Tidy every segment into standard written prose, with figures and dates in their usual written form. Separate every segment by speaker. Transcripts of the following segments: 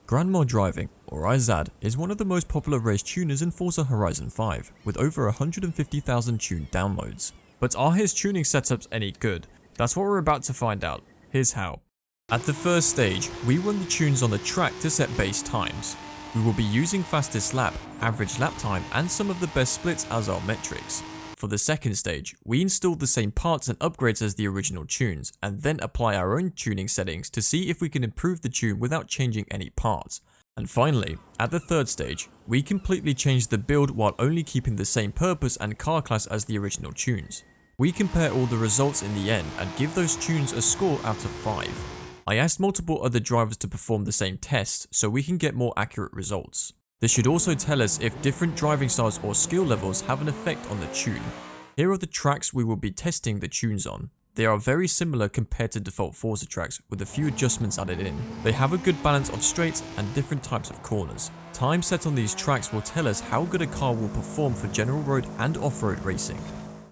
Speaker 1: IsuckAtDriving, or IZAD, is one of the most popular race tuners in Forza Horizon 5, with over 150,000 tuned downloads. But are his tuning setups any good? That's what we're about to find out. Here's how. At the first stage, we run the tunes on the track to set base times. We will be using fastest lap, average lap time, and some of the best splits as our metrics. For the second stage, we install the same parts and upgrades as the original tunes, and then apply our own tuning settings to see if we can improve the tune without changing any parts. And finally, at the third stage, we completely change the build while only keeping the same purpose and car class as the original tunes. We compare all the results in the end and give those tunes a score out of 5. I asked multiple other drivers to perform the same tests so we can get more accurate results. This should also tell us if different driving styles or skill levels have an effect on the tune. Here are the tracks we will be testing the tunes on. They are very similar compared to default Forza tracks, with a few adjustments added in. They have a good balance of straights and different types of corners. Time set on these tracks will tell us how good a car will perform for general road and off-road racing.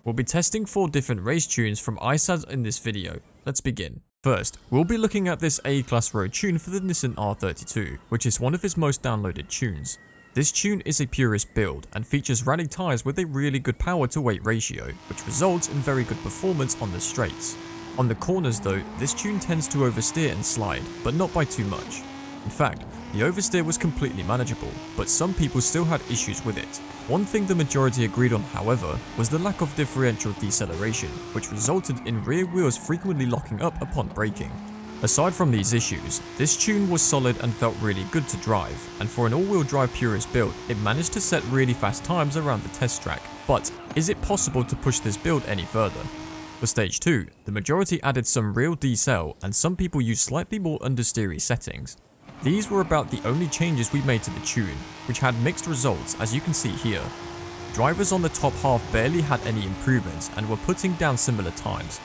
Speaker 1: We'll be testing 4 different race tunes from IZAD in this video. Let's begin. First, we'll be looking at this A-Class road tune for the Nissan R32, which is one of his most downloaded tunes. This tune is a purist build and features rally tyres with a really good power to weight ratio, which results in very good performance on the straights. On the corners though, this tune tends to oversteer and slide, but not by too much. In fact, the oversteer was completely manageable, but some people still had issues with it. One thing the majority agreed on, however, was the lack of differential deceleration, which resulted in rear wheels frequently locking up upon braking. Aside from these issues, this tune was solid and felt really good to drive, and for an all-wheel drive purist build, it managed to set really fast times around the test track. But is it possible to push this build any further? For stage 2, the majority added some real decel, and some people used slightly more understeery settings. These were about the only changes we made to the tune, which had mixed results as you can see here. Drivers on the top half barely had any improvements and were putting down similar times.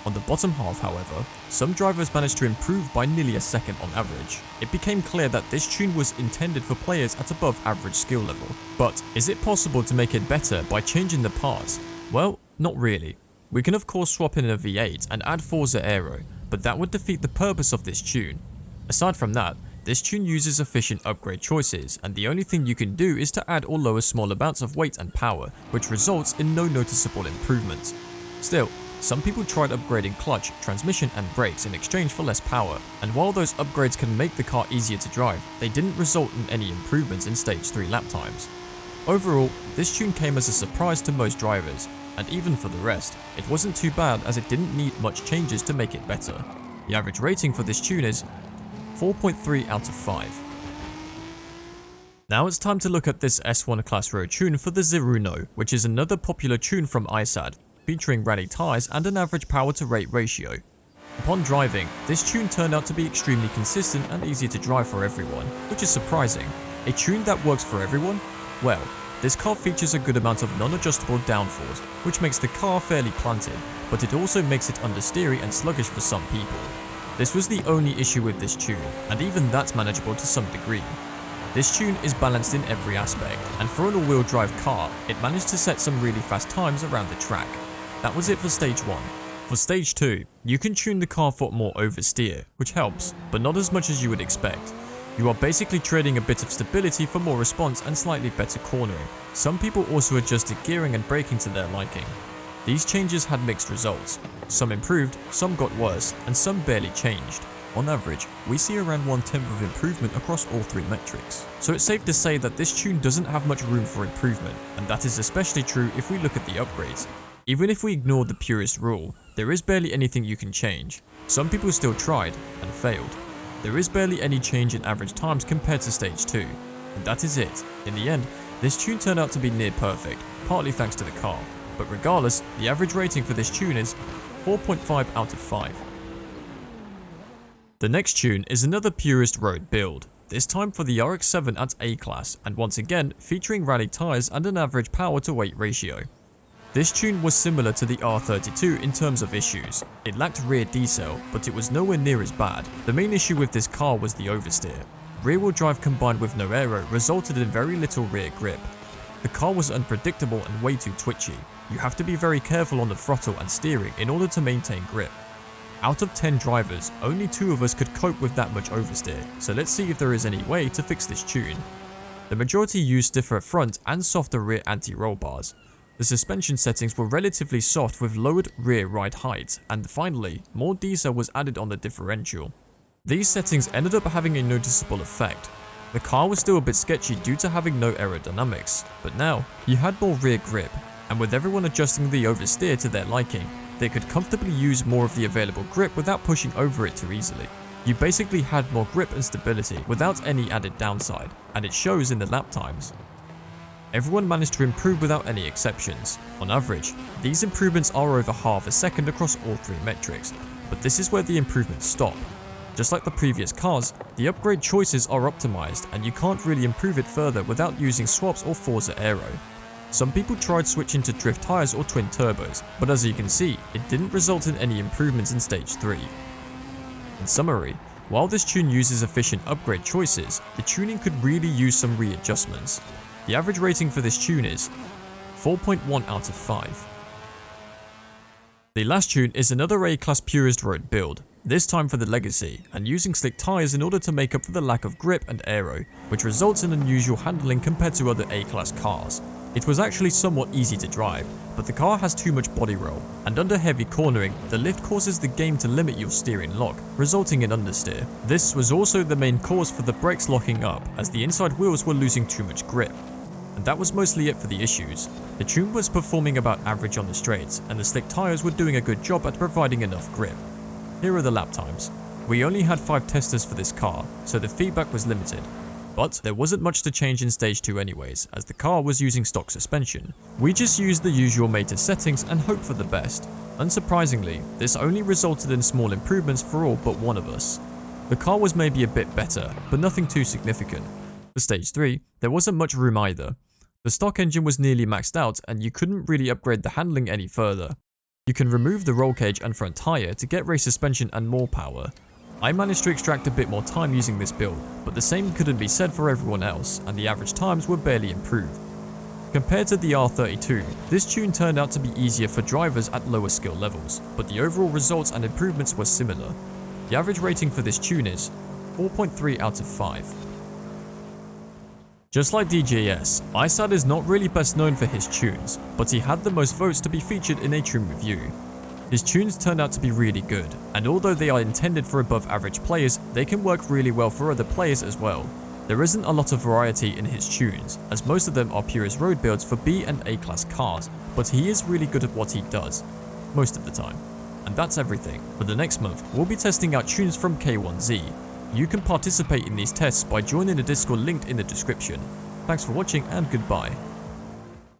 Speaker 1: On the bottom half, however, some drivers managed to improve by nearly a second on average. It became clear that this tune was intended for players at above average skill level. But is it possible to make it better by changing the parts? Well, not really. We can of course swap in a V8 and add Forza Aero, but that would defeat the purpose of this tune. Aside from that, this tune uses efficient upgrade choices, and the only thing you can do is to add or lower small amounts of weight and power, which results in no noticeable improvements. Still, some people tried upgrading clutch, transmission and brakes in exchange for less power, and while those upgrades can make the car easier to drive, they didn't result in any improvements in stage 3 lap times. Overall, this tune came as a surprise to most drivers, and even for the rest, it wasn't too bad as it didn't need much changes to make it better. The average rating for this tune is 4.3 out of 5. Now it's time to look at this S1 class road tune for the Zerouno, which is another popular tune from IZAD, featuring rally tyres and an average power to weight ratio. Upon driving, this tune turned out to be extremely consistent and easy to drive for everyone, which is surprising. A tune that works for everyone? Well, this car features a good amount of non-adjustable downforce, which makes the car fairly planted, but it also makes it understeery and sluggish for some people. This was the only issue with this tune, and even that's manageable to some degree. This tune is balanced in every aspect, and for an all-wheel drive car, it managed to set some really fast times around the track. That was it for stage 1. For stage 2, you can tune the car for more oversteer, which helps, but not as much as you would expect. You are basically trading a bit of stability for more response and slightly better cornering. Some people also adjusted gearing and braking to their liking. These changes had mixed results. Some improved, some got worse, and some barely changed. On average, we see around 1/10 of improvement across all 3 metrics. So it's safe to say that this tune doesn't have much room for improvement, and that is especially true if we look at the upgrades. Even if we ignore the purist rule, there is barely anything you can change. Some people still tried and failed. There is barely any change in average times compared to stage 2, and that is it. In the end, this tune turned out to be near perfect, partly thanks to the car. But regardless, the average rating for this tune is 4.5 out of 5. The next tune is another purist road build, this time for the RX-7 at A-Class, and once again featuring rally tyres and an average power to weight ratio. This tune was similar to the R32 in terms of issues. It lacked rear decel, but it was nowhere near as bad. The main issue with this car was the oversteer. Rear-wheel drive combined with no aero resulted in very little rear grip. The car was unpredictable and way too twitchy. You have to be very careful on the throttle and steering in order to maintain grip. Out of 10 drivers, only 2 of us could cope with that much oversteer, so let's see if there is any way to fix this tune. The majority used stiffer front and softer rear anti-roll bars. The suspension settings were relatively soft with lowered rear ride height, and finally, more diesel was added on the differential. These settings ended up having a noticeable effect. The car was still a bit sketchy due to having no aerodynamics, but now, you had more rear grip, and with everyone adjusting the oversteer to their liking, they could comfortably use more of the available grip without pushing over it too easily. You basically had more grip and stability without any added downside, and it shows in the lap times. Everyone managed to improve without any exceptions. On average, these improvements are over half a second across all 3 metrics, but this is where the improvements stop. Just like the previous cars, the upgrade choices are optimized and you can't really improve it further without using swaps or Forza Aero. Some people tried switching to drift tires or twin turbos, but as you can see, it didn't result in any improvements in stage 3. In summary, while this tune uses efficient upgrade choices, the tuning could really use some readjustments. The average rating for this tune is 4.1 out of 5. The last tune is another A-Class Purist road build, this time for the Legacy, and using slick tyres in order to make up for the lack of grip and aero, which results in unusual handling compared to other A-Class cars. It was actually somewhat easy to drive, but the car has too much body roll, and under heavy cornering, the lift causes the game to limit your steering lock, resulting in understeer. This was also the main cause for the brakes locking up, as the inside wheels were losing too much grip. And that was mostly it for the issues. The tune was performing about average on the straights, and the slick tyres were doing a good job at providing enough grip. Here are the lap times. We only had 5 testers for this car, so the feedback was limited. But there wasn't much to change in stage 2 anyways, as the car was using stock suspension. We just used the usual mated settings and hoped for the best. Unsurprisingly, this only resulted in small improvements for all but one of us. The car was maybe a bit better, but nothing too significant. For stage 3, there wasn't much room either. The stock engine was nearly maxed out and you couldn't really upgrade the handling any further. You can remove the roll cage and front tyre to get race suspension and more power. I managed to extract a bit more time using this build, but the same couldn't be said for everyone else, and the average times were barely improved. Compared to the R32, this tune turned out to be easier for drivers at lower skill levels, but the overall results and improvements were similar. The average rating for this tune is 4.3 out of 5. Just like DJS, IsuckAtDriving is not really best known for his tunes, but he had the most votes to be featured in a tune review. His tunes turned out to be really good, and although they are intended for above average players, they can work really well for other players as well. There isn't a lot of variety in his tunes, as most of them are purist road builds for B and A class cars, but he is really good at what he does, most of the time. And that's everything. For the next month, we'll be testing out tunes from K1Z. You can participate in these tests by joining the Discord linked in the description. Thanks for watching and goodbye.